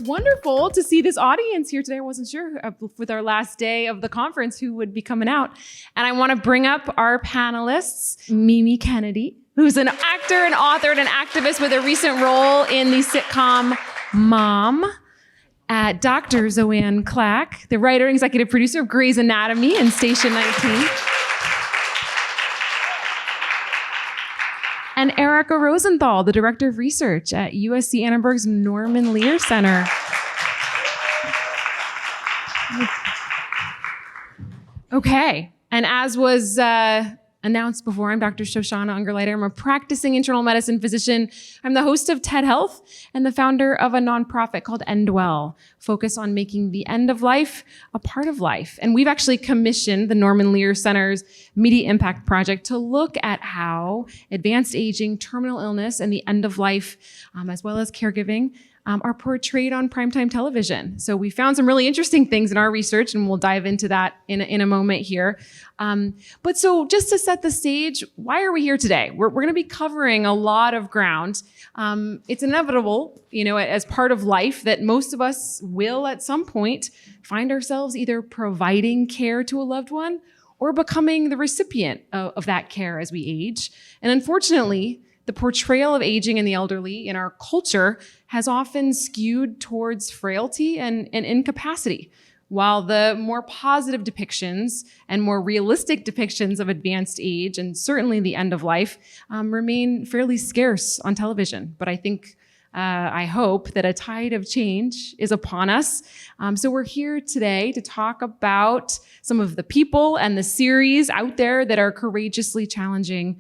wonderful to see this audience here today. I wasn't sure with our last day of the conference who would be coming out. And I want to bring up our panelists, Mimi Kennedy, who's an actor, an author, and an activist with a recent role in the sitcom Mom. Dr. Zoanne Clack, the writer and executive producer of Grey's Anatomy and Station 19. And Erica Rosenthal, the director of research at USC Annenberg's Norman Lear Center. Okay, and as was announced before, I'm Dr. Shoshana Ungerleider. I'm a practicing internal medicine physician. I'm the host of TED Health and the founder of a nonprofit called Endwell, focused on making the end of life a part of life. And we've actually commissioned the Norman Lear Center's Media Impact Project to look at how advanced aging, terminal illness, and the end of life, as well as caregiving, are portrayed on primetime television. So we found some really interesting things in our research, and we'll dive into that in a moment here. But so just to set the stage, why are we here today? We're going to be covering a lot of ground. It's inevitable, as part of life, that most of us will at some point find ourselves either providing care to a loved one or becoming the recipient of that care as we age. And unfortunately, the portrayal of aging and the elderly in our culture has often skewed towards frailty and incapacity, while the more positive depictions and more realistic depictions of advanced age and certainly the end of life remain fairly scarce on television. But I hope that a tide of change is upon us. So we're here today to talk about some of the people and the series out there that are courageously challenging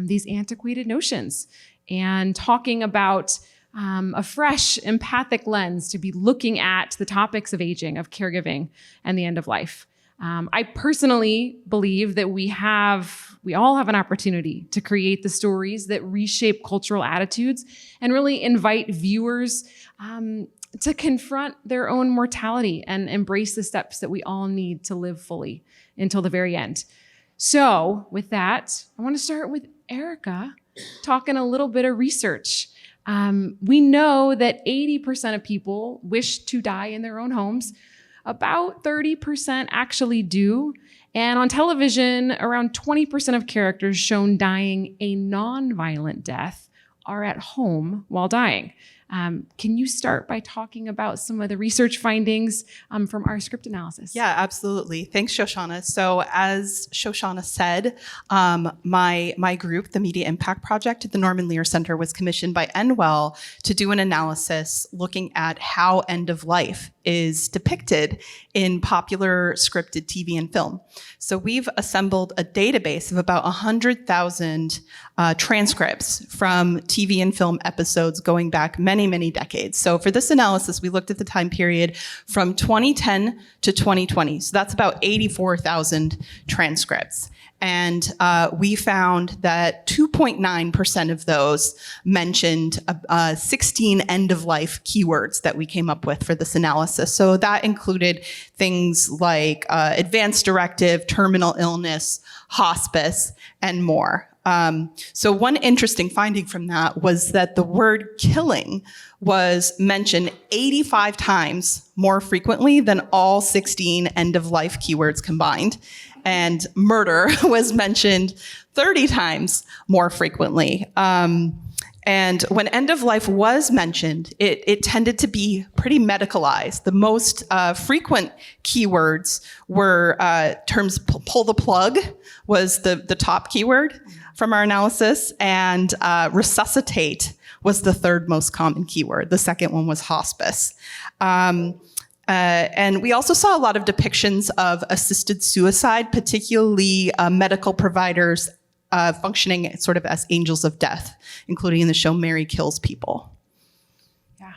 these antiquated notions and talking about a fresh, empathic lens to be looking at the topics of aging, of caregiving, and the end of life. I personally believe that we all have an opportunity to create the stories that reshape cultural attitudes and really invite viewers to confront their own mortality and embrace the steps that we all need to live fully until the very end. So with that, I want to start with Erica talking a little bit of research. We know that 80% of people wish to die in their own homes. About 30% actually do. And on television, around 20% of characters shown dying a non-violent death are at home while dying. Can you start by talking about some of the research findings from our script analysis? Yeah, absolutely. Thanks, Shoshana. So as Shoshana said, my group, the Media Impact Project at the Norman Lear Center, was commissioned by Endwell to do an analysis looking at how end of life is depicted in popular scripted TV and film. So we've assembled a database of about 100,000 transcripts from TV and film episodes going back many, many decades. So for this analysis, we looked at the time period from 2010 to 2020. So that's about 84,000 transcripts. And we found that 2.9% of those mentioned 16 end-of-life keywords that we came up with for this analysis. So that included things like advanced directive, terminal illness, hospice, and more. So one interesting finding from that was that the word killing was mentioned 85 times more frequently than all 16 end-of-life keywords combined. And murder was mentioned 30 times more frequently. And when end of life was mentioned, it tended to be pretty medicalized. The most frequent keywords were terms pull the plug was the top keyword from our analysis, and resuscitate was the third most common keyword. The second one was hospice. And we also saw a lot of depictions of assisted suicide, particularly medical providers functioning sort of as angels of death, including in the show Mary Kills People. Yeah,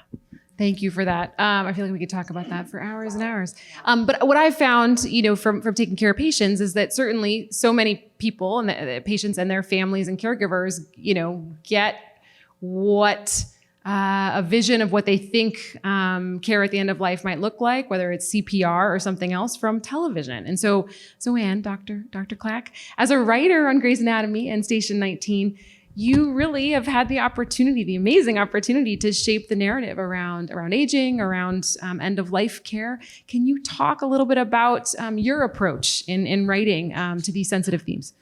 thank you for that. I feel like we could talk about that for hours and hours. But what I've found, from taking care of patients is that certainly so many people and the patients and their families and caregivers, get what a vision of what they think care at the end of life might look like, whether it's CPR or something else, from television. And so, Zoanne, Dr. Clack, as a writer on Grey's Anatomy and Station 19, you really have had the opportunity, the amazing opportunity to shape the narrative around aging, around end of life care. Can you talk a little bit about your approach in writing to these sensitive themes?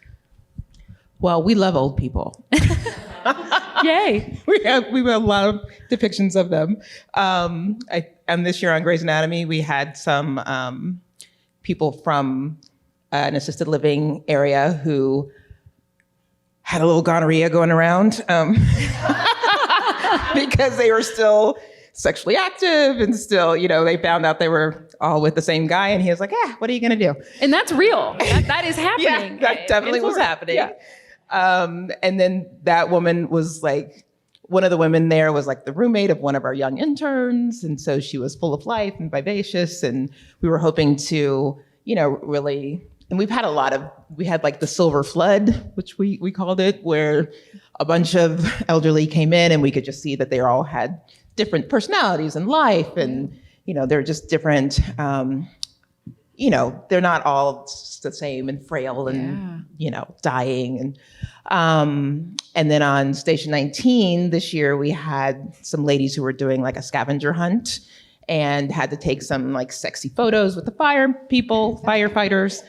Well, we love old people. Yay! We have a lot of depictions of them. And this year on Grey's Anatomy, we had some people from an assisted living area who had a little gonorrhea going around because they were still sexually active and still, they found out they were all with the same guy, and he was like, what are you going to do? And that's real. That is happening. Yeah, that definitely was happening. Yeah. And then that woman was like, one of the women there was like the roommate of one of our young interns. And so she was full of life and vivacious. And we were hoping to, really, and we had like the silver flood, which we called it, where a bunch of elderly came in and we could just see that they all had different personalities and life. And, they're just different, they're not all the same and frail and, dying. And then on Station 19 this year, we had some ladies who were doing like a scavenger hunt and had to take some like sexy photos with the firefighters,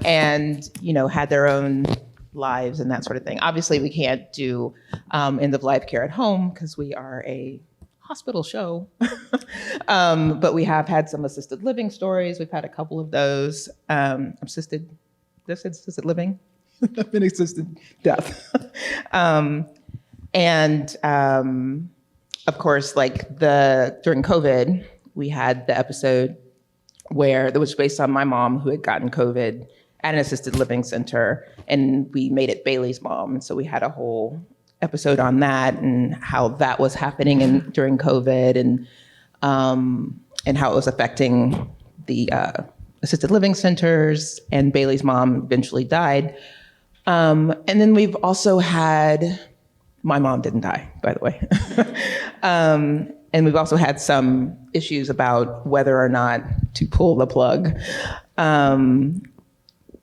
and, had their own lives and that sort of thing. Obviously, we can't do end of life care at home because we are a hospital show. But we have had some assisted living stories. We've had a couple of those. Assisted living? I've been assisted death. Of course, like during COVID, we had the episode where that was based on my mom who had gotten COVID at an assisted living center, and we made it Bailey's mom. And so we had a whole episode on that and how that was happening during COVID, and how it was affecting the assisted living centers. And Bailey's mom eventually died. And then we've also had, my mom didn't die, by the way. And we've also had some issues about whether or not to pull the plug.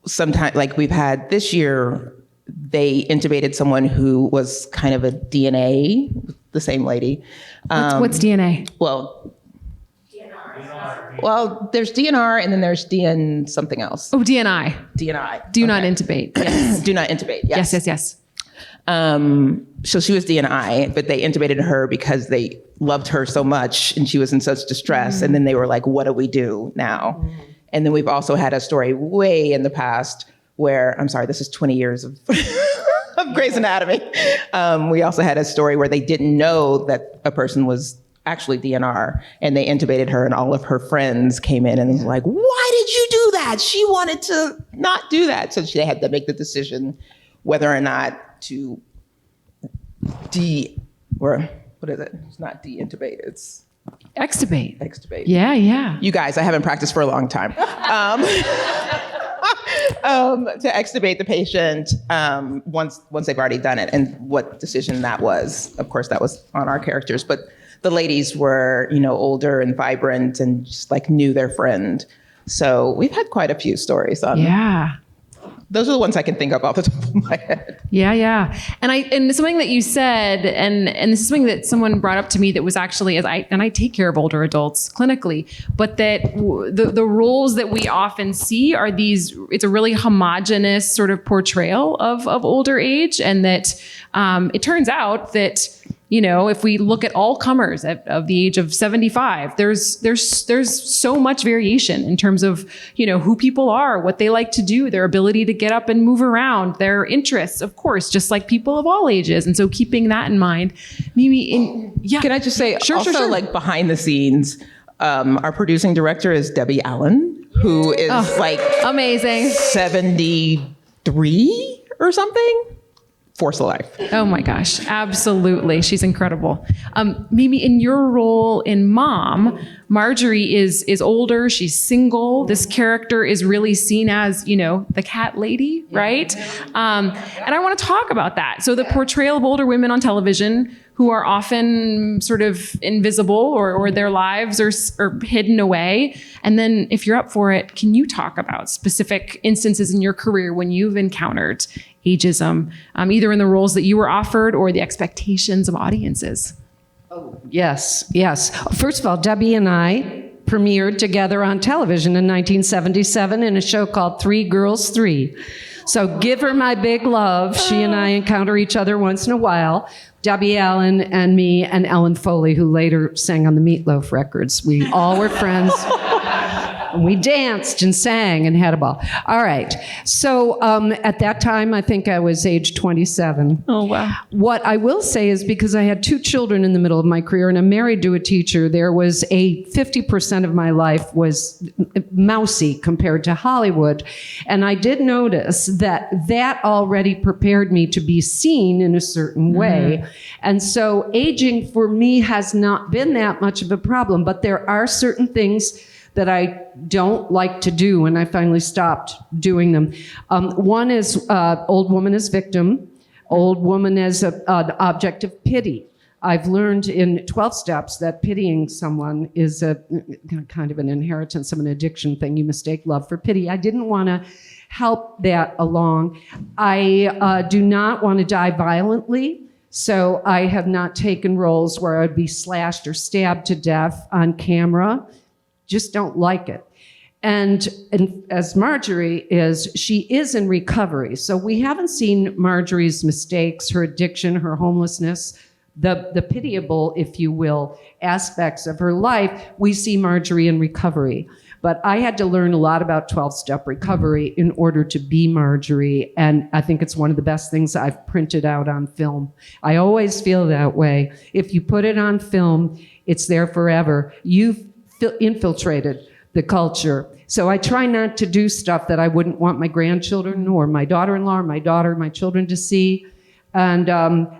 Sometimes, like we've had this year, they intubated someone who was kind of a DNA, the same lady. What's DNA? Well, there's DNR and then there's DN something else. Oh, DNI. DNI. Do not intubate. Yes. Do not intubate. Yes. Yes. So she was DNI, but they intubated her because they loved her so much and she was in such distress. And then they were like, what do we do now? And then we've also had a story way in the past where, I'm sorry, this is 20 years of of Grey's Anatomy. We also had a story where they didn't know that a person was actually DNR, and they intubated her, and all of her friends came in and was like, why did you do that? She wanted to not do that. So they had to make the decision whether or not to what is it? It's not de-intubate, it's Extubate. Extubate. Yeah. You guys, I haven't practiced for a long time. To extubate the patient once they've already done it, and what decision that was. Of course, that was on our characters, but the ladies were, older and vibrant and just like knew their friend. So we've had quite a few stories on. Yeah. Those are the ones I can think of off the top of my head. Yeah. And something that you said, and this is something that someone brought up to me that was actually, I take care of older adults clinically, but that the roles that we often see are it's a really homogenous sort of portrayal of older age. And that it turns out that, if we look at all comers of the age of 75, there's so much variation in terms of, who people are, what they like to do, their ability to get up and move around, their interests, of course, just like people of all ages. And so keeping that in mind, Mimi, Can I just say, sure. like behind the scenes, our producing director is Debbie Allen, who is amazing, 73 or something. Force of life. Oh my gosh, absolutely. She's incredible. Mimi, in your role in Mom, Marjorie is older, she's single. This character is really seen as, the cat lady, right? And I want to talk about that. So the portrayal of older women on television who are often sort of invisible or their lives are hidden away. And then if you're up for it, can you talk about specific instances in your career when you've encountered ageism, either in the roles that you were offered or the expectations of audiences? Yes. First of all, Debbie and I premiered together on television in 1977 in a show called 3 Girls 3. So give her my big love. She and I encounter each other once in a while. Debbie Allen and me and Ellen Foley, who later sang on the Meatloaf records. We all were friends. And we danced and sang and had a ball. All right. So at that time, I think I was age 27. Oh, wow. What I will say is because I had 2 children in the middle of my career and I'm married to a teacher, there was 50% of my life was mousy compared to Hollywood. And I did notice that already prepared me to be seen in a certain way. And so aging for me has not been that much of a problem, but there are certain things that I don't like to do, and I finally stopped doing them. One is old woman as victim, old woman as an object of pity. I've learned in 12 steps that pitying someone is a kind of an inheritance of an addiction thing. You mistake love for pity. I didn't want to help that along. I do not want to die violently, so I have not taken roles where I'd be slashed or stabbed to death on camera. Just don't like it. And as Marjorie is, she is in recovery. So we haven't seen Marjorie's mistakes, her addiction, her homelessness, the pitiable, if you will, aspects of her life. We see Marjorie in recovery. But I had to learn a lot about 12-step recovery in order to be Marjorie. And I think it's one of the best things I've printed out on film. I always feel that way. If you put it on film, it's there forever. You've infiltrated the culture. So I try not to do stuff that I wouldn't want my grandchildren or my daughter-in-law or my daughter, my children to see. And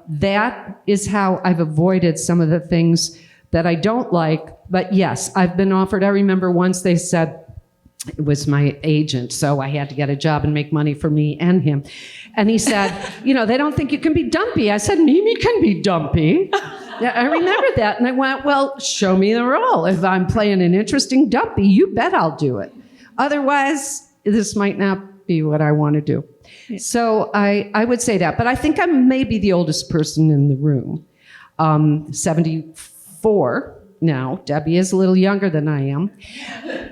that is how I've avoided some of the things that I don't like. But yes, I've been offered. I remember once they said, it was my agent, so I had to get a job and make money for me and him. And he said, they don't think you can be dumpy. I said, Mimi can be dumpy. Yeah, I remember that. And I went, well, show me the role. If I'm playing an interesting dumpy, you bet I'll do it. Otherwise, this might not be what I want to do. Yeah. So I would say that. But I think I'm maybe the oldest person in the room. 74 now. Debbie is a little younger than I am.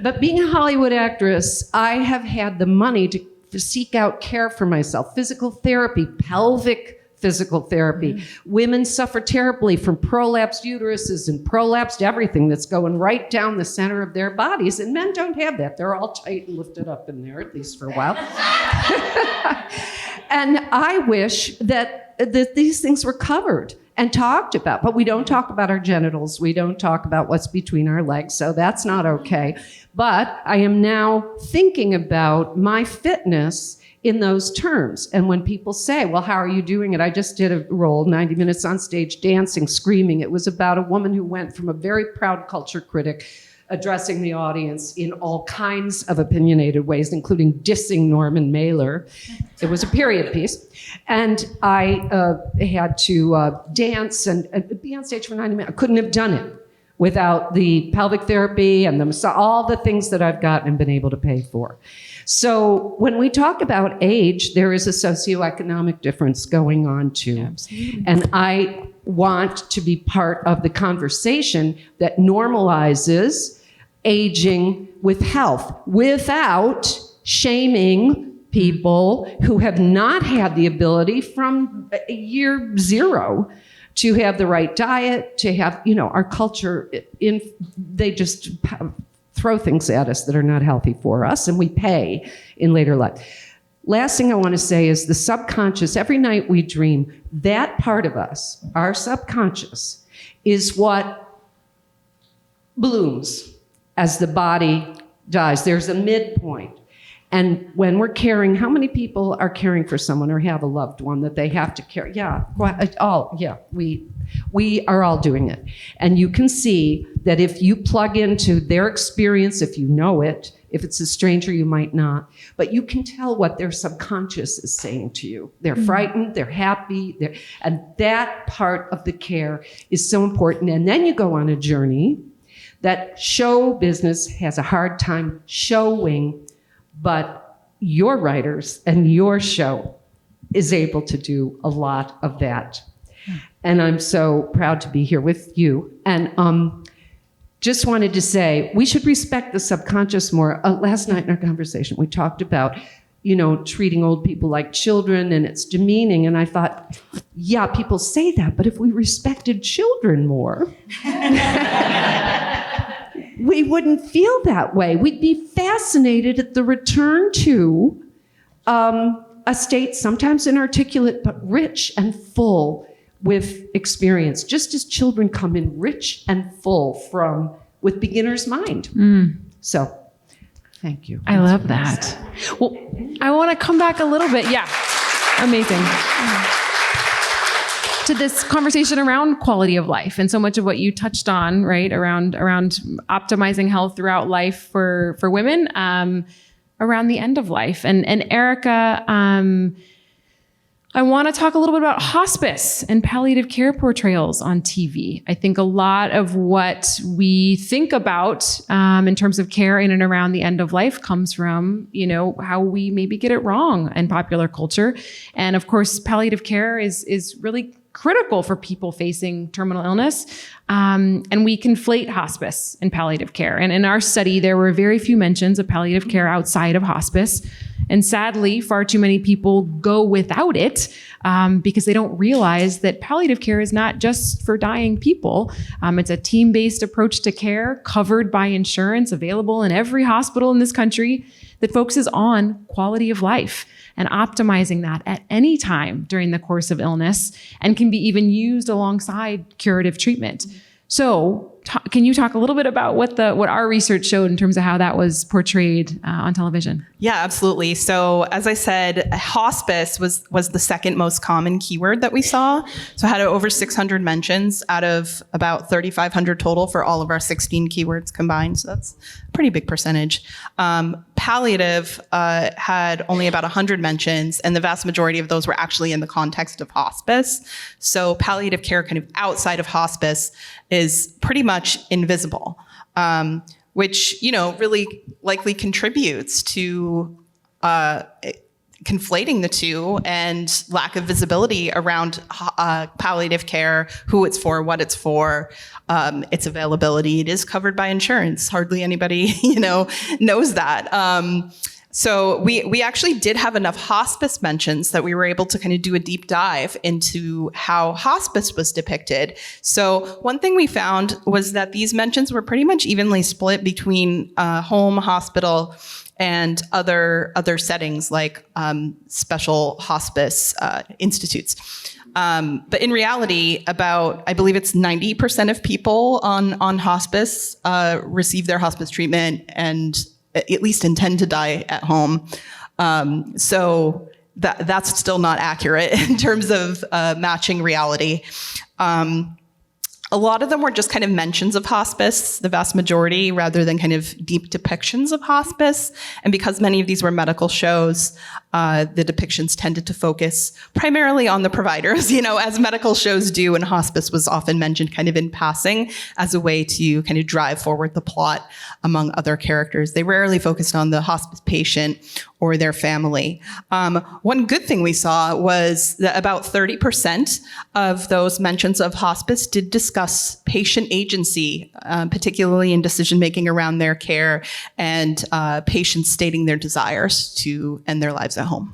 But being a Hollywood actress, I have had the money to seek out care for myself. Physical therapy, pelvic physical therapy. Women suffer terribly from prolapsed uteruses and prolapsed everything that's going right down the center of their bodies. And men don't have that. They're all tight and lifted up in there, at least for a while. And I wish that these things were covered and talked about. But we don't talk about our genitals. We don't talk about what's between our legs. So that's not okay. But I am now thinking about my fitness in those terms. And when people say, well, how are you doing it? I just did a role, 90 minutes on stage, dancing, screaming. It was about a woman who went from a very proud culture critic addressing the audience in all kinds of opinionated ways, including dissing Norman Mailer. It was a period piece. And I had to dance and be on stage for 90 minutes. I couldn't have done it without the pelvic therapy and all the things that I've gotten and been able to pay for. So when we talk about age, there is a socioeconomic difference going on too. Absolutely. And I want to be part of the conversation that normalizes aging with health without shaming people who have not had the ability from year 0 to have the right diet, to have, our culture, they just throw things at us that are not healthy for us, and we pay in later life. Last thing I want to say is the subconscious, every night we dream, that part of us, our subconscious, is what blooms as the body dies. There's a midpoint. And when we're caring, how many people are caring for someone or have a loved one that they have to care? We are all doing it. And you can see that if you plug into their experience, if you know it, if it's a stranger, you might not, but you can tell what their subconscious is saying to you. They're frightened, they're happy, and that part of the care is so important. And then you go on a journey that show business has a hard time showing, but your writers and your show is able to do a lot of that. And I'm so proud to be here with you. And just wanted to say, we should respect the subconscious more. Last night in our conversation, we talked about, treating old people like children, and it's demeaning. And I thought, yeah, people say that, but if we respected children more, we wouldn't feel that way. We'd be fascinated at the return to a state sometimes inarticulate, but rich and full with experience, just as children come in rich and full with beginner's mind. So, thank you. I love that. Well, I want to come back a little bit. Yeah, amazing. To this conversation around quality of life and so much of what you touched on, right, around optimizing health throughout life for women, around the end of life. And Erica, I want to talk a little bit about hospice and palliative care portrayals on TV. I think a lot of what we think about in terms of care in and around the end of life comes from, how we maybe get it wrong in popular culture. And of course, palliative care is really critical for people facing terminal illness. And we conflate hospice and palliative care. And in our study, there were very few mentions of palliative care outside of hospice. And sadly, far too many people go without it because they don't realize that palliative care is not just for dying people. It's a team-based approach to care covered by insurance, available in every hospital in this country, that focuses on quality of life and optimizing that at any time during the course of illness, and can be even used alongside curative treatment. So can you talk a little bit about what our research showed in terms of how that was portrayed on television? Yeah, absolutely. So as I said, hospice was the second most common keyword that we saw. So it had over 600 mentions out of about 3,500 total for all of our 16 keywords combined. So that's a pretty big percentage. Palliative had only about 100 mentions, and the vast majority of those were actually in the context of hospice. So palliative care kind of outside of hospice is pretty much invisible, which, really likely contributes to conflating the two and lack of visibility around palliative care, who it's for, what it's for, its availability. It is covered by insurance. Hardly anybody, knows that. So we actually did have enough hospice mentions that we were able to kind of do a deep dive into how hospice was depicted. So one thing we found was that these mentions were pretty much evenly split between home, hospital, and other settings like special hospice institutes. But in reality, I believe it's 90% of people on hospice receive their hospice treatment and at least intend to die at home. So that's still not accurate in terms of matching reality. A lot of them were just kind of mentions of hospice, the vast majority, rather than kind of deep depictions of hospice. And because many of these were medical shows, the depictions tended to focus primarily on the providers, as medical shows do, and hospice was often mentioned kind of in passing as a way to kind of drive forward the plot among other characters. They rarely focused on the hospice patient or their family. One good thing we saw was that about 30% of those mentions of hospice did discuss patient agency, particularly in decision-making around their care, and patients stating their desires to end their lives at home.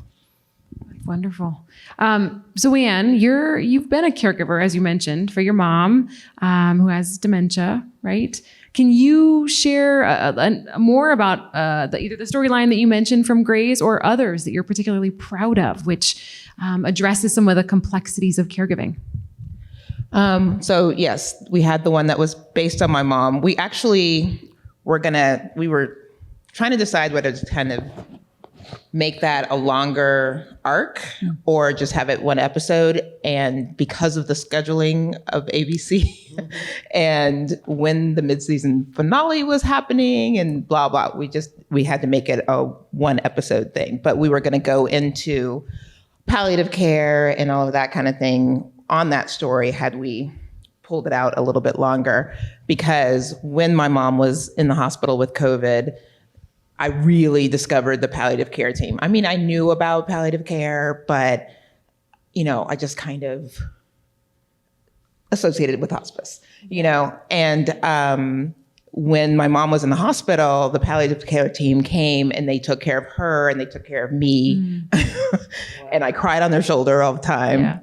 Wonderful. Zoanne, you've been a caregiver, as you mentioned, for your mom, who has dementia, right? Can you share more about either the storyline that you mentioned from Grey's or others that you're particularly proud of, which addresses some of the complexities of caregiving? So yes, we had the one that was based on my mom. We actually we were trying to decide whether to kind of make that a longer arc or just have it one episode. And because of the scheduling of ABC and when the mid-season finale was happening and blah, blah, we had to make it a one episode thing. But we were going to go into palliative care and all of that kind of thing on that story had we pulled it out a little bit longer, because when my mom was in the hospital with COVID, I really discovered the palliative care team. I mean, I knew about palliative care, but I just kind of associated with hospice, and when my mom was in the hospital, the palliative care team came and they took care of her and they took care of me. And I cried on their shoulder all the time. Yeah.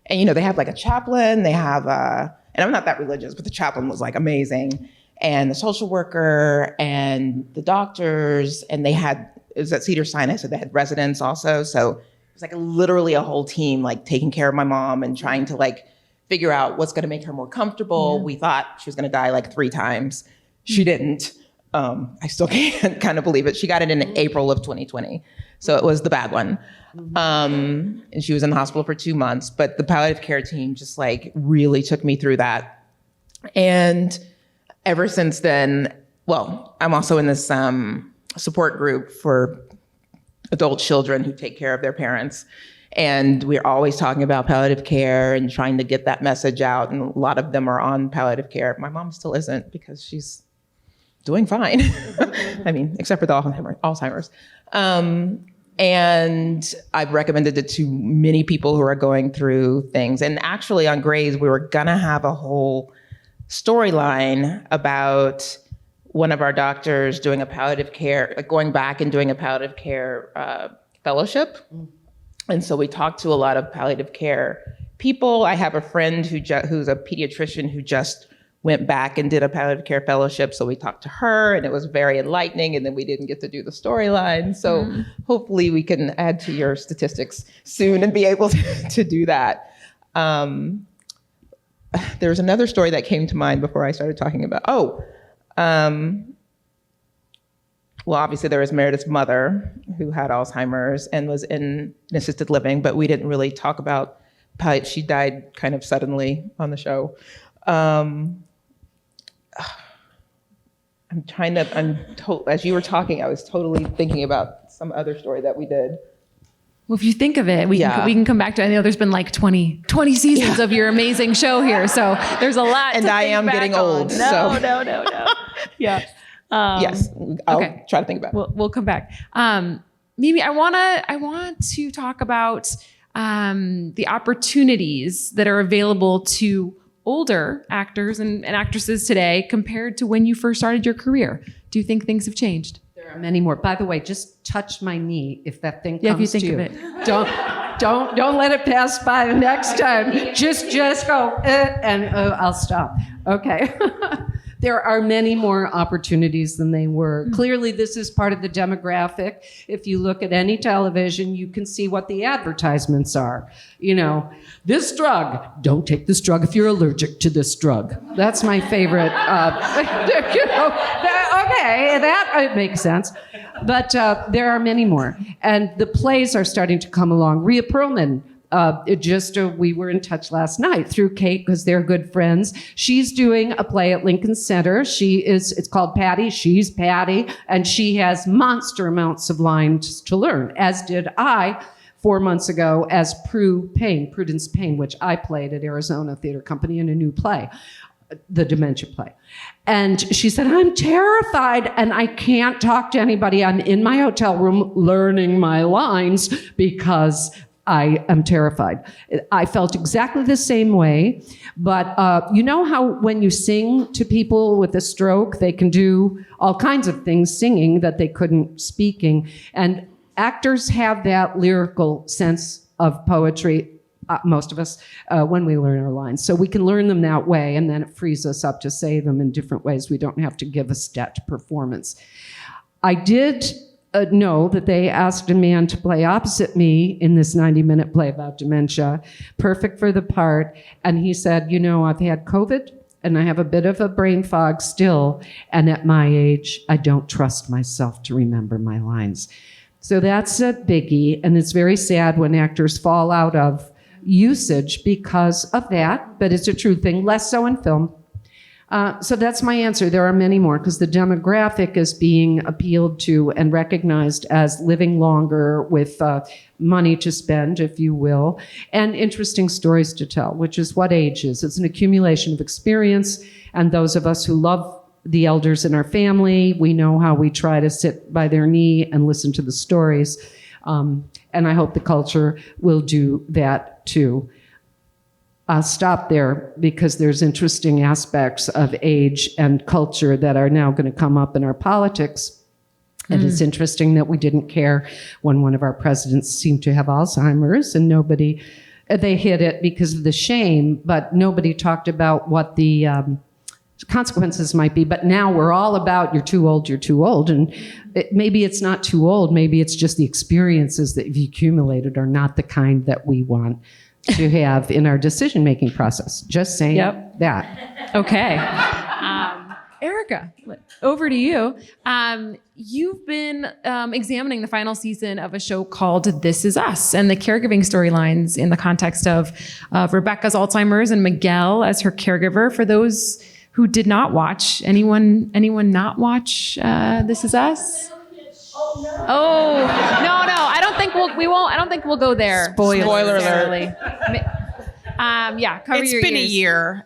And, they have like a chaplain, they have, and I'm not that religious, but the chaplain was like amazing. And the social worker and the doctors, and it was at Cedars-Sinai, so they had residents also. So it was like literally a whole team like taking care of my mom and trying to like figure out what's going to make her more comfortable. Yeah. We thought she was going to die like 3 times. She didn't. I still can't kind of believe it. She got it in April of 2020. So it was the bad one. And she was in the hospital for 2 months, but the palliative care team just like really took me through that. And ever since then, I'm also in this support group for adult children who take care of their parents. And we're always talking about palliative care and trying to get that message out. And a lot of them are on palliative care. My mom still isn't because she's doing fine. I mean, except for the Alzheimer's. And I've recommended it to many people who are going through things. And actually on Grey's, we were gonna have a whole storyline about one of our doctors doing a palliative care, going back and doing a palliative care fellowship. And so we talked to a lot of palliative care people. I have a friend who's a pediatrician who just went back and did a palliative care fellowship. So we talked to her and it was very enlightening, and then we didn't get to do the storyline. So hopefully we can add to your statistics soon and be able to do that. There's another story that came to mind before I started talking about, obviously there was Meredith's mother who had Alzheimer's and was in an assisted living, but we didn't really talk about she died kind of suddenly on the show. As you were talking, I was totally thinking about some other story that we did. Well, if you think of it, we can come back to, I know there's been like 20 seasons of your amazing show here. So there's a lot and to I think am back getting on. old. No. Yeah. Yes, I'll try to think about it. We'll come back. Mimi, I want to talk about the opportunities that are available to older actors and actresses today compared to when you first started your career. Do you think things have changed? There are many more. By the way, just touch my knee if that thing comes if you think to you. of it. Don't let it pass by the next time. Just go and I'll stop. Okay. There are many more opportunities than they were. Clearly, this is part of the demographic. If you look at any television, you can see what the advertisements are. This drug, don't take this drug if you're allergic to this drug. That's my favorite. That makes sense. But there are many more. And the plays are starting to come along. Rhea Perlman, we were in touch last night through Kate because they're good friends. She's doing a play at Lincoln Center. It's called Patty. She's Patty, and she has monster amounts of lines to learn, as did I 4 months ago as Prudence Payne, which I played at Arizona Theater Company in a new play, the dementia play. And she said, I'm terrified and I can't talk to anybody. I'm in my hotel room learning my lines because I am terrified. I felt exactly the same way, but you know how when you sing to people with a stroke, they can do all kinds of things singing that they couldn't speaking. And actors have that lyrical sense of poetry, most of us, when we learn our lines. So we can learn them that way, and then it frees us up to say them in different ways. We don't have to give a stet performance. I did know that they asked a man to play opposite me in this 90-minute play about dementia, perfect for the part. And he said, I've had COVID and I have a bit of a brain fog still. And at my age, I don't trust myself to remember my lines. So that's a biggie. And it's very sad when actors fall out of usage because of that, but it's a true thing, less so in film. So that's my answer. There are many more because the demographic is being appealed to and recognized as living longer with money to spend, if you will, and interesting stories to tell, which is what age is. It's an accumulation of experience, and those of us who love the elders in our family, we know how we try to sit by their knee and listen to the stories. and I hope the culture will do that too. I'll stop there because there's interesting aspects of age and culture that are now going to come up in our politics. And it's interesting that we didn't care when one of our presidents seemed to have Alzheimer's, and they hid it because of the shame, but nobody talked about what the consequences might be. But now we're all about, you're too old. And maybe it's not too old. Maybe it's just the experiences that you've accumulated are not the kind that we want to have in our decision-making process. Just saying that. Okay. Erica, over to you. You've been examining the final season of a show called This Is Us and the caregiving storylines in the context of Rebecca's Alzheimer's and Miguel as her caregiver. For those who did not watch, anyone not watch This Is Us? Oh no! I don't think we'll go there. Spoiler alert. Cover It's your been ears. a year,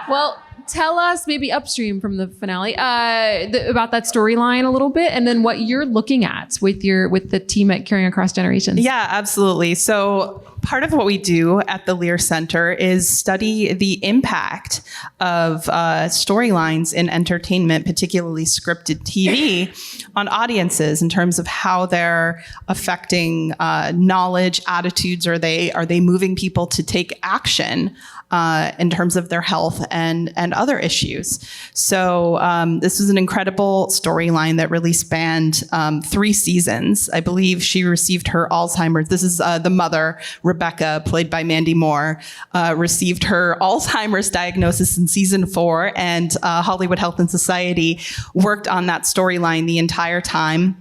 Well, tell us maybe upstream from the finale about that storyline a little bit, and then what you're looking at with the team at Caring Across Generations. Yeah, absolutely. So part of what we do at the Lear Center is study the impact of storylines in entertainment, particularly scripted TV, on audiences in terms of how they're affecting knowledge, attitudes. Are they moving people to take action in terms of their health and other issues? So this was an incredible storyline that really spanned 3 seasons. I believe she received her Alzheimer's. This is the mother, Rebecca, played by Mandy Moore, received her Alzheimer's diagnosis in season 4, and Hollywood Health and Society worked on that storyline the entire time.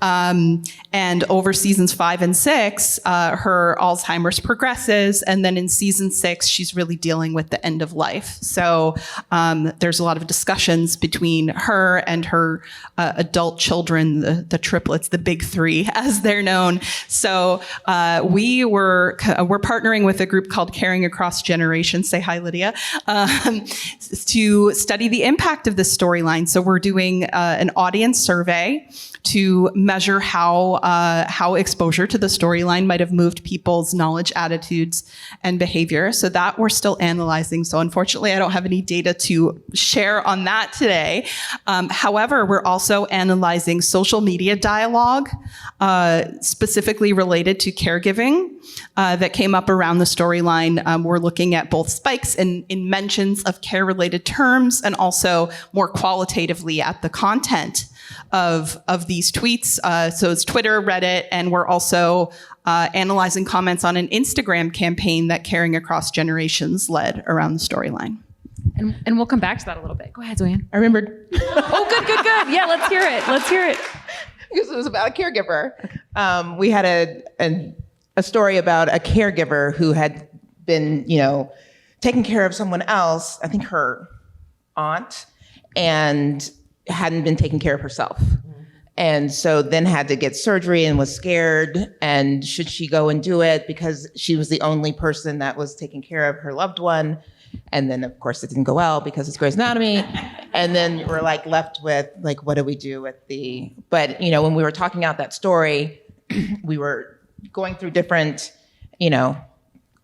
And over seasons 5 and 6, her Alzheimer's progresses, and then in season 6, she's really dealing with the end of life. So there's a lot of discussions between her and her adult children, the triplets, the big 3, as they're known. So we're partnering with a group called Caring Across Generations. Say hi, Lydia. To study the impact of this storyline. So we're doing an audience survey to measure how exposure to the storyline might have moved people's knowledge, attitudes, and behavior. So that we're still analyzing. So unfortunately, I don't have any data to share on that today. However, we're also analyzing social media dialogue, specifically related to caregiving, that came up around the storyline. We're looking at both spikes in mentions of care-related terms and also more qualitatively at the content of these tweets. So it's Twitter, Reddit, and we're also analyzing comments on an Instagram campaign that Caring Across Generations led around the storyline. And we'll come back to that a little bit. Go ahead, Zoanne. I remembered. Oh, good. Yeah, let's hear it. Because it was about a caregiver. We had a story about a caregiver who had been, taking care of someone else, I think her aunt, and hadn't been taking care of herself. And so then had to get surgery and was scared. And should she go and do it because she was the only person that was taking care of her loved one? And then, of course, it didn't go well because it's Grey's Anatomy. And then we're left with what do we do with but when we were talking out that story, we were going through different,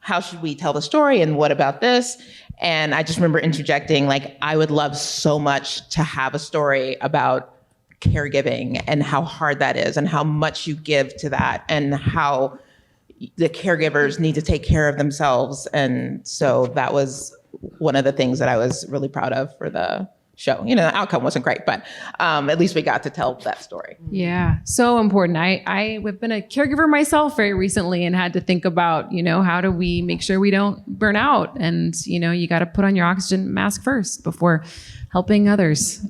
how should we tell the story and what about this? And I just remember interjecting, I would love so much to have a story about caregiving and how hard that is and how much you give to that and how the caregivers need to take care of themselves. And so that was one of the things that I was really proud of for the show. The outcome wasn't great, but at least we got to tell that story. Yeah, so important. I've been a caregiver myself very recently and had to think about, how do we make sure we don't burn out? And, you got to put on your oxygen mask first before helping others.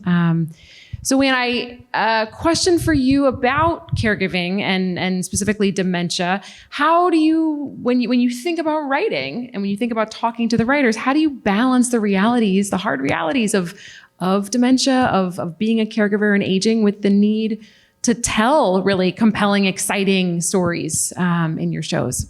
So Wayne, a question for you about caregiving and specifically dementia. How do you, when you think about writing and when you think about talking to the writers, how do you balance the hard realities of dementia, of being a caregiver and aging with the need to tell really compelling, exciting stories in your shows?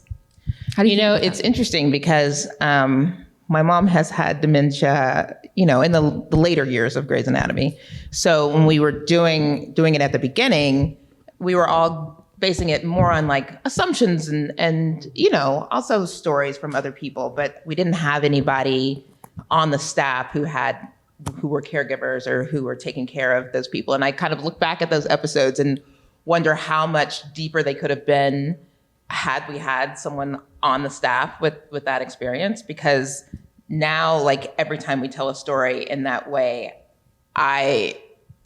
How do you it's interesting because my mom has had dementia, in the later years of Grey's Anatomy. So when we were doing it at the beginning, we were all basing it more on like assumptions and you know, also stories from other people, but we didn't have anybody on the staff who were caregivers or who were taking care of those people. And I kind of look back at those episodes and wonder how much deeper they could have been had we had someone on the staff with that experience. Because now, like, every time we tell a story in that way, I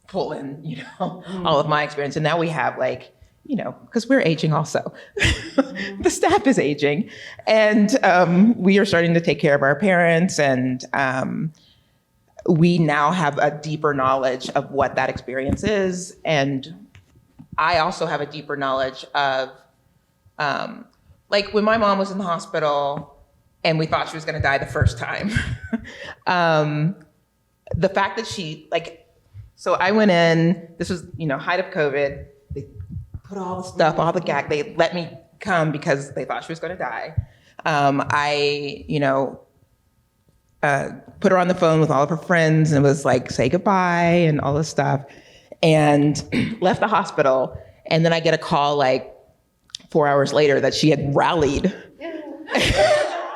pull in, you know, all of my experience. And now we have, like, you know, because we're aging also. The staff is aging. And we are starting to take care of our parents. And we now have a deeper knowledge of what that experience is. And I also have a deeper knowledge of, like, when my mom was in the hospital and we thought she was going to die the first time. The fact that she, like, so I went in, this was, you know, height of COVID. They put all the stuff, all the gag, they let me come because they thought she was going to die. I, you know, put her on the phone with all of her friends and was like, say goodbye and all this stuff, and left the hospital. And then I get a call like 4 hours later that she had rallied.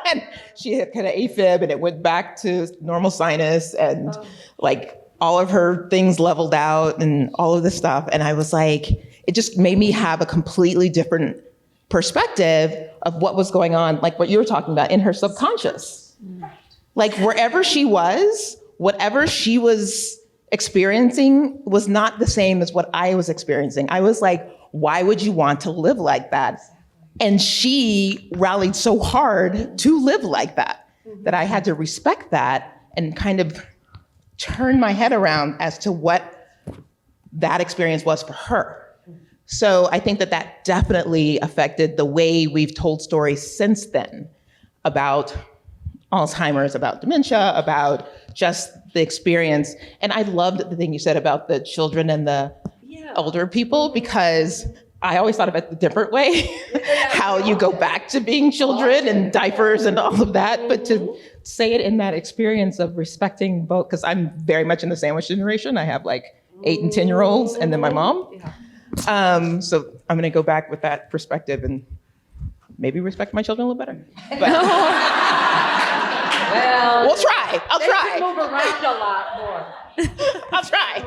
And she had kind of AFib and it went back to normal sinus and like all of her things leveled out and all of this stuff. And I was like, it just made me have a completely different perspective of what was going on, like what you were talking about, in her subconscious. Like wherever she was, whatever she was experiencing was not the same as what I was experiencing. I was like, why would you want to live like that? And she rallied so hard to live like that, that I had to respect that and kind of turn my head around as to what that experience was for her. So I think that that definitely affected the way we've told stories since then about Alzheimer's, about dementia, about just the experience. And I loved the thing you said about the children and the older people, because I always thought of it a different way, how you go back to being children and diapers and all of that, but to say it in that experience of respecting both, because I'm very much in the sandwich generation. I have like 8 and 10-year-olds and then my mom. So I'm gonna go back with that perspective and maybe respect my children a little better. But Well, we'll try. I'll try. Move around a lot more. I'll try.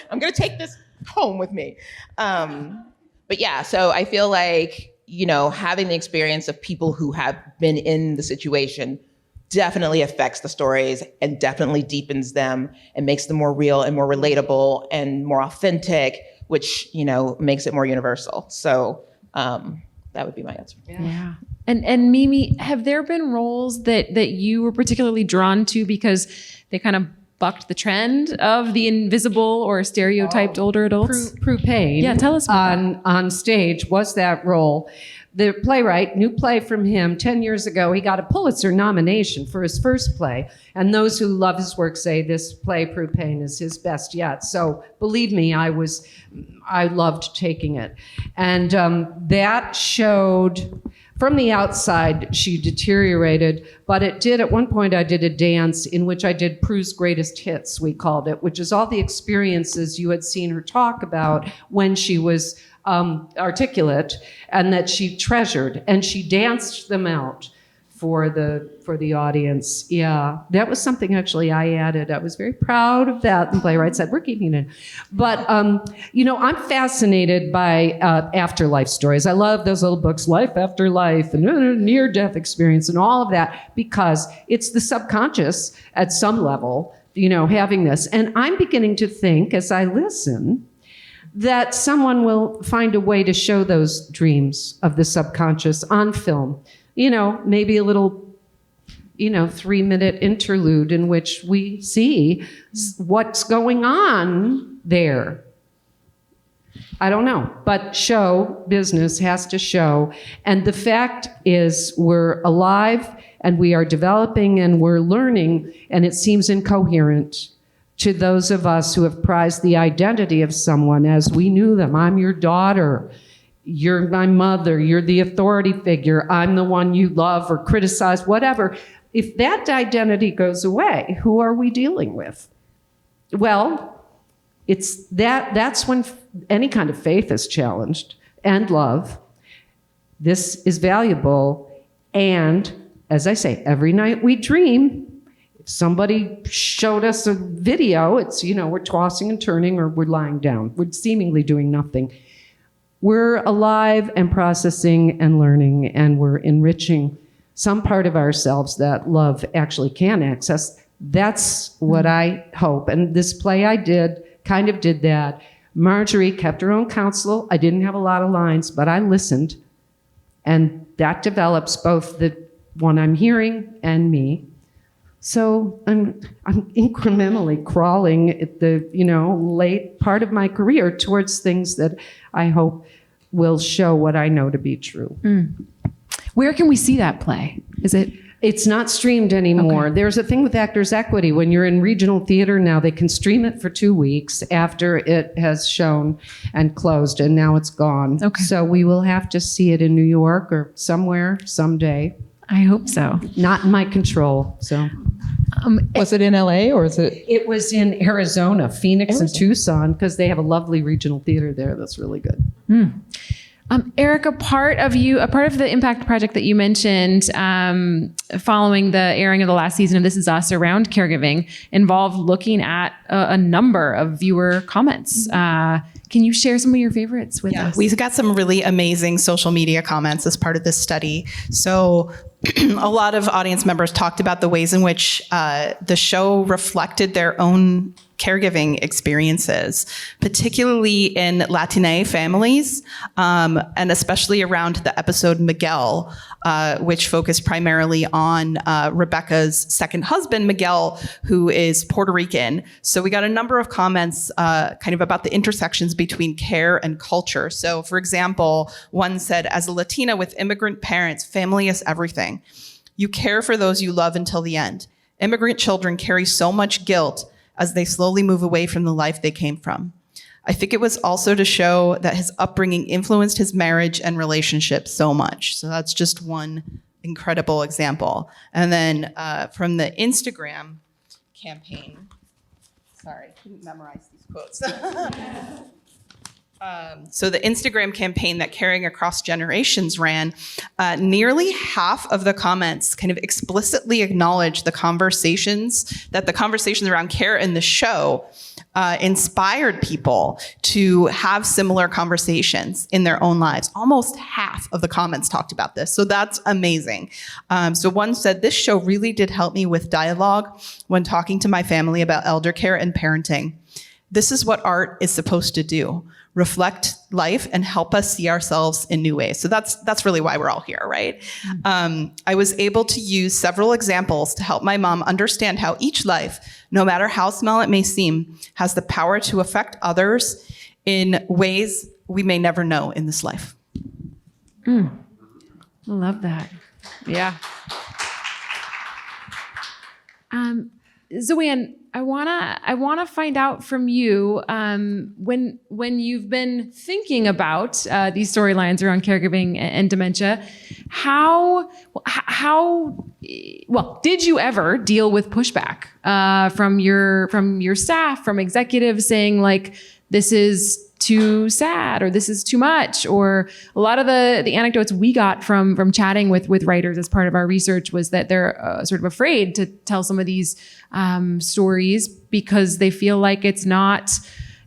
I'm gonna take this home with me. But yeah, so I feel like, you know, having the experience of people who have been in the situation definitely affects the stories and definitely deepens them and makes them more real and more relatable and more authentic, which, you know, makes it more universal. So that would be my answer. Yeah. And Mimi, have there been roles that you were particularly drawn to because they kind of bucked the trend of the invisible or stereotyped older adults? Prue Payne, Yeah, tell us about on stage was that role. The playwright, new play from him, 10 years ago, he got a Pulitzer nomination for his first play. And those who love his work say this play, Prue Payne, is his best yet. So believe me, I loved taking it. And that showed, from the outside, she deteriorated, but it did, at one point I did a dance in which I did Prue's greatest hits, we called it, which is all the experiences you had seen her talk about when she was articulate and that she treasured, and she danced them out for the audience. Yeah, that was something actually I added. I was very proud of that. The playwright said, we're keeping it. But, you know, I'm fascinated by afterlife stories. I love those little books, Life After Life and near-death experience and all of that, because it's the subconscious at some level, you know, having this. And I'm beginning to think, as I listen, that someone will find a way to show those dreams of the subconscious on film. You know, maybe a little, you know, 3-minute interlude in which we see what's going on there. I don't know, but show business has to show. And the fact is we're alive and we are developing and we're learning, and it seems incoherent to those of us who have prized the identity of someone as we knew them. I'm your daughter. You're my mother. You're the authority figure. I'm the one you love or criticize, whatever. If that identity goes away, who are we dealing with? Well, it's that's when any kind of faith is challenged. and love. This is valuable. And as I say, every night we dream. If somebody showed us a video, it's, we're tossing and turning or we're lying down. We're seemingly doing nothing. We're alive and processing and learning, and we're enriching some part of ourselves that love actually can access. That's what I hope. And this play I did kind of did that. Marjorie kept her own counsel. I didn't have a lot of lines, but I listened. And that develops both the one I'm hearing and me. So I'm incrementally crawling at the, late part of my career towards things that I hope will show what I know to be true. Where can we see that play? It's not streamed anymore. Okay. There's a thing with Actors Equity. When you're in regional theater now, they can stream it for 2 weeks after it has shown and closed, and now it's gone. Okay. So we will have to see it in New York or somewhere someday. I hope so. Not in my control. So Was it in LA or is it? it was in Arizona, Phoenix, and Tucson, because they have a lovely regional theater there that's really good. Eric, a part of the impact project that you mentioned following the airing of the last season of This Is Us around caregiving involved looking at a number of viewer comments. Can you share some of your favorites with us? We got some really amazing social media comments as part of this study. So a lot of audience members talked about the ways in which the show reflected their own caregiving experiences, particularly in Latina families, and especially around the episode Miguel, which focused primarily on Rebecca's second husband, Miguel, who is Puerto Rican. So we got a number of comments kind of about the intersections between care and culture. So for example, one said, as a Latina with immigrant parents, family is everything. You care for those you love until the end. Immigrant children carry so much guilt as they slowly move away from the life they came from. I think it was also to show that his upbringing influenced his marriage and relationship so much. So that's just one incredible example. And then from the Instagram campaign, sorry, I couldn't memorize these quotes. So the Instagram campaign that Caring Across Generations ran, nearly half of the comments kind of explicitly acknowledged the conversations around care in the show inspired people to have similar conversations in their own lives. Almost half of the comments talked about this. So that's amazing. So one said, this show really did help me with dialogue when talking to my family about elder care and parenting. This is what art is supposed to do. Reflect life and help us see ourselves in new ways. So that's really why we're all here, right? I was able to use several examples to help my mom understand how each life, no matter how small it may seem, has the power to affect others in ways we may never know in this life. I love that. Yeah. Zoanne, I wanna find out from you when you've been thinking about these storylines around caregiving and dementia, how did you ever deal with pushback from your staff, from executives saying like, this is too sad or this is too much? Or a lot of the anecdotes we got from chatting with writers as part of our research was that they're sort of afraid to tell some of these stories because they feel like it's not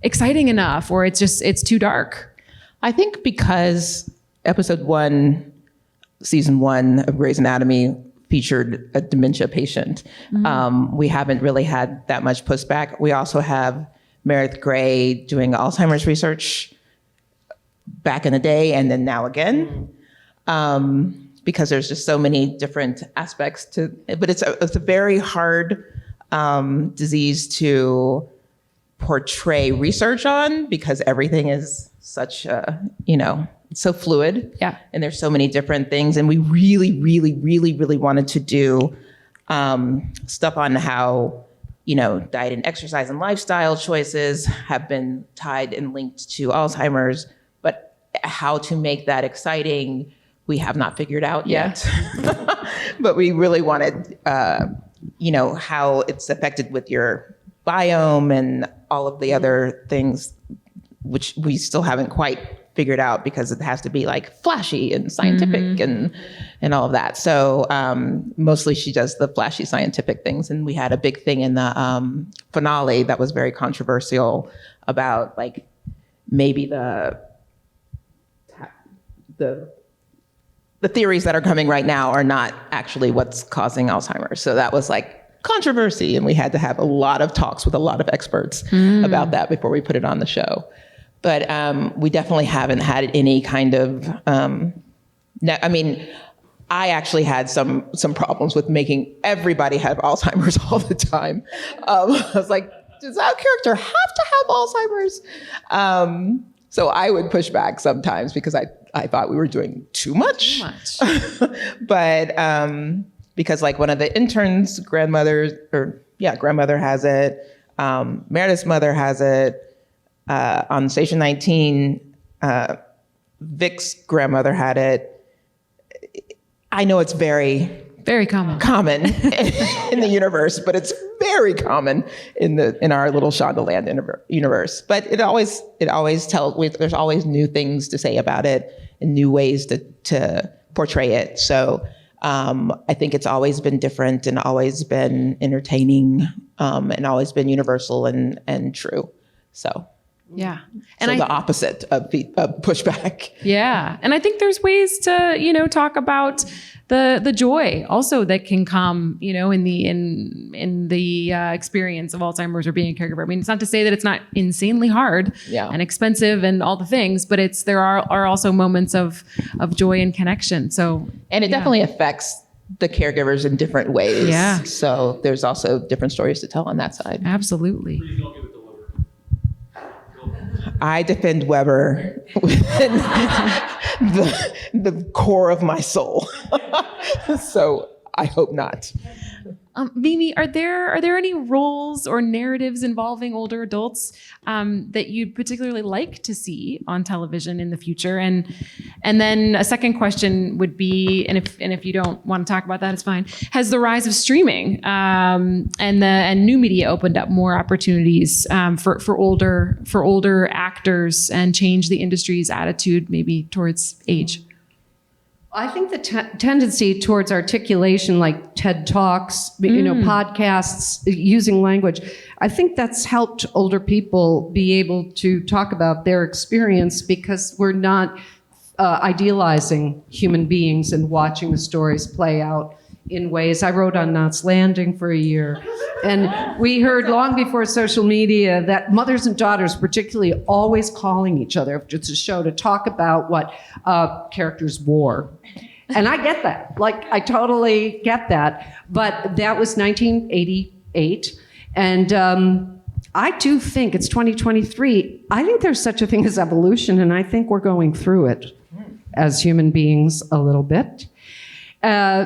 exciting enough or it's too dark. I think because episode 1, season 1 of Grey's Anatomy featured a dementia patient, we haven't really had that much pushback. We also have Meredith Grey doing Alzheimer's research back in the day and then now again, because there's just so many different aspects to it. But it's a very hard disease to portray research on because everything is such so fluid. Yeah. And there's so many different things. And we really, really, really, really wanted to do stuff on how diet and exercise and lifestyle choices have been tied and linked to Alzheimer's, but how to make that exciting, we have not figured out yet. But we really wanted, how it's affected with your biome and all of the other things, which we still haven't quite figured out because it has to be like flashy and scientific and all of that. So mostly she does the flashy scientific things. And we had a big thing in the finale that was very controversial about like maybe the theories that are coming right now are not actually what's causing Alzheimer's. So that was like controversy. And we had to have a lot of talks with a lot of experts about that before we put it on the show. But we definitely haven't had any kind of, I mean, I actually had some problems with making everybody have Alzheimer's all the time. I was like, does that character have to have Alzheimer's? So I would push back sometimes because I thought we were doing too much. But because like one of the interns' grandmother has it. Meredith's mother has it. On Station 19, Vic's grandmother had it. I know it's very, very common in the universe, but it's very common in our little Shondaland universe. But it always tells. There's always new things to say about it and new ways to portray it. So I think it's always been different and always been entertaining and always been universal and true. So. Yeah. And so the opposite of pushback. Yeah. And I think there's ways to, talk about the joy also that can come, in the experience of Alzheimer's or being a caregiver. I mean, it's not to say that it's not insanely hard and expensive and all the things, but there are also moments of joy and connection. So, and it definitely affects the caregivers in different ways. Yeah. So there's also different stories to tell on that side. Absolutely. Please don't give it to Weber. I defend Weber within the core of my soul. So I hope not. Mimi, are there any roles or narratives involving older adults that you'd particularly like to see on television in the future? And then a second question would be, and if you don't want to talk about that, it's fine. Has the rise of streaming and new media opened up more opportunities for older actors and changed the industry's attitude maybe towards age? I think the tendency towards articulation, like TED Talks, podcasts, using language, I think that's helped older people be able to talk about their experience because we're not idealizing human beings and watching the stories play out in ways. I wrote on Knots Landing for a year. And we heard long before social media that mothers and daughters, particularly, always calling each other after it's a show to talk about what characters wore. And I get that. Like, I totally get that. But that was 1988. And I do think it's 2023. I think there's such a thing as evolution, and I think we're going through it as human beings a little bit.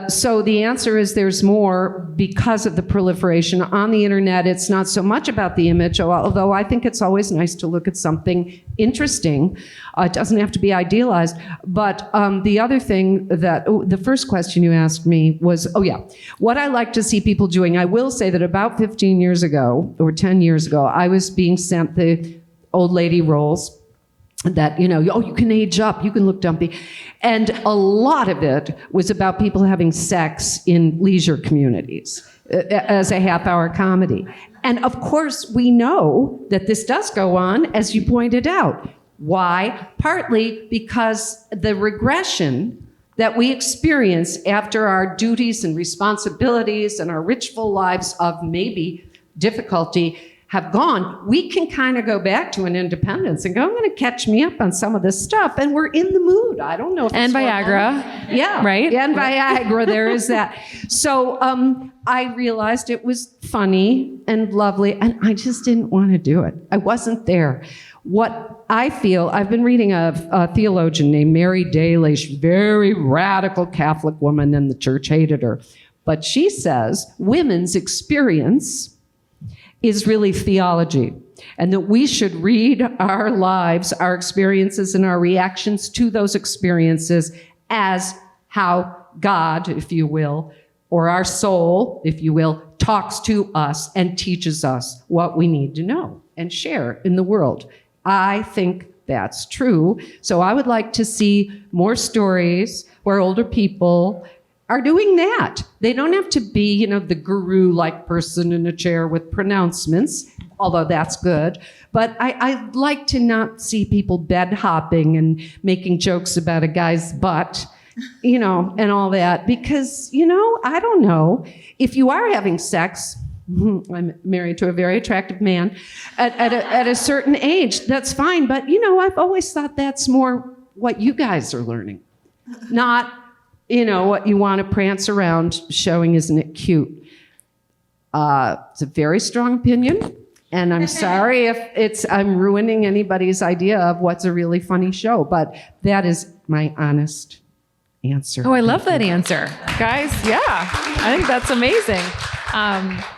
So the answer is there's more because of the proliferation on the internet. It's not so much about the image, although I think it's always nice to look at something interesting. It doesn't have to be idealized. But the other thing the first question you asked me was, what I like to see people doing. I will say that about 15 years ago or 10 years ago, I was being sent the old lady roles that, you can age up, you can look dumpy. And a lot of it was about people having sex in leisure communities as a half-hour comedy. And of course, we know that this does go on, as you pointed out. Why? Partly because the regression that we experience after our duties and responsibilities and our ritual lives of maybe difficulty have gone, we can kind of go back to an independence and go, I'm going to catch me up on some of this stuff. And we're in the mood. I don't know if and it's Viagra. Yeah. Right? And Viagra, there is that. So I realized it was funny and lovely, and I just didn't want to do it. I wasn't there. What I feel, I've been reading a theologian named Mary Daly. She's a very radical Catholic woman, and the church hated her. But she says women's experience is really theology, and that we should read our lives, our experiences, and our reactions to those experiences as how God, if you will, or our soul, if you will, talks to us and teaches us what we need to know and share in the world. I think that's true. So I would like to see more stories where older people are doing that. They don't have to be, the guru-like person in a chair with pronouncements, although that's good. But I'd like to not see people bed hopping and making jokes about a guy's butt, and all that. Because, I don't know. If you are having sex, I'm married to a very attractive man, at a certain age, that's fine. But, I've always thought that's more what you guys are learning, not what you want to prance around showing, isn't it cute? It's a very strong opinion, and I'm sorry if I'm ruining anybody's idea of what's a really funny show, but that is my honest answer. Oh, I love that answer. Guys, yeah, I think that's amazing.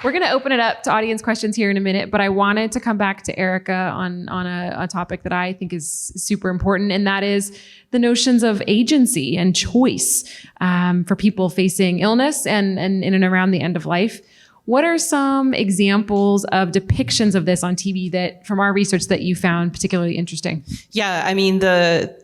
We're going to open it up to audience questions here in a minute, but I wanted to come back to Erica on a topic that I think is super important, and that is the notions of agency and choice for people facing illness and in and around the end of life. What are some examples of depictions of this on TV that, from our research, that you found particularly interesting? Yeah, I mean, the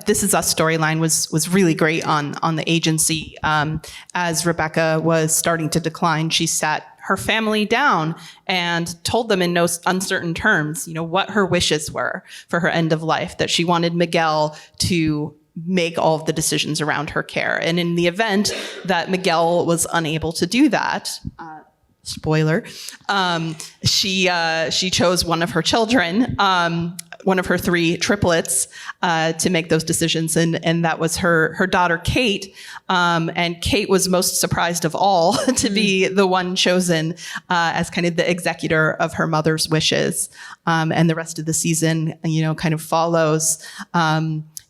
This Is Us storyline was really great on the agency. As Rebecca was starting to decline, she sat her family down and told them in no uncertain terms, what her wishes were for her end of life, that she wanted Miguel to make all of the decisions around her care. And in the event that Miguel was unable to do that, spoiler, she chose one of her children, one of her 3 triplets, to make those decisions. And that was her daughter, Kate. And Kate was most surprised of all to be the one chosen as kind of the executor of her mother's wishes. And the rest of the season, kind of follows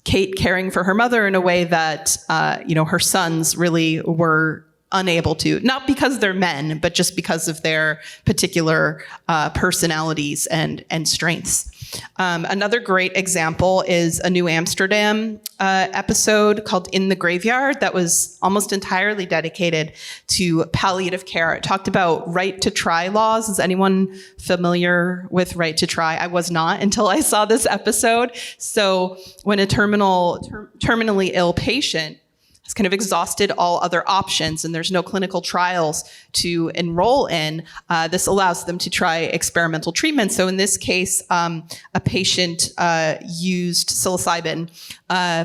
Kate caring for her mother in a way that, her sons really were unable to, not because they're men, but just because of their particular personalities and strengths. Another great example is a New Amsterdam episode called In the Graveyard that was almost entirely dedicated to palliative care. It talked about right to try laws. Is anyone familiar with right to try? I was not until I saw this episode. So when a terminally ill patient has kind of exhausted all other options and there's no clinical trials to enroll in, this allows them to try experimental treatment. So in this case, a patient used psilocybin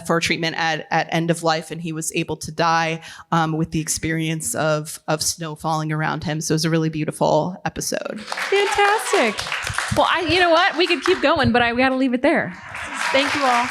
for treatment at end of life, and he was able to die with the experience of snow falling around him. So it was a really beautiful episode. Fantastic. Well, you know what? We could keep going, but we got to leave it there. Thank you all.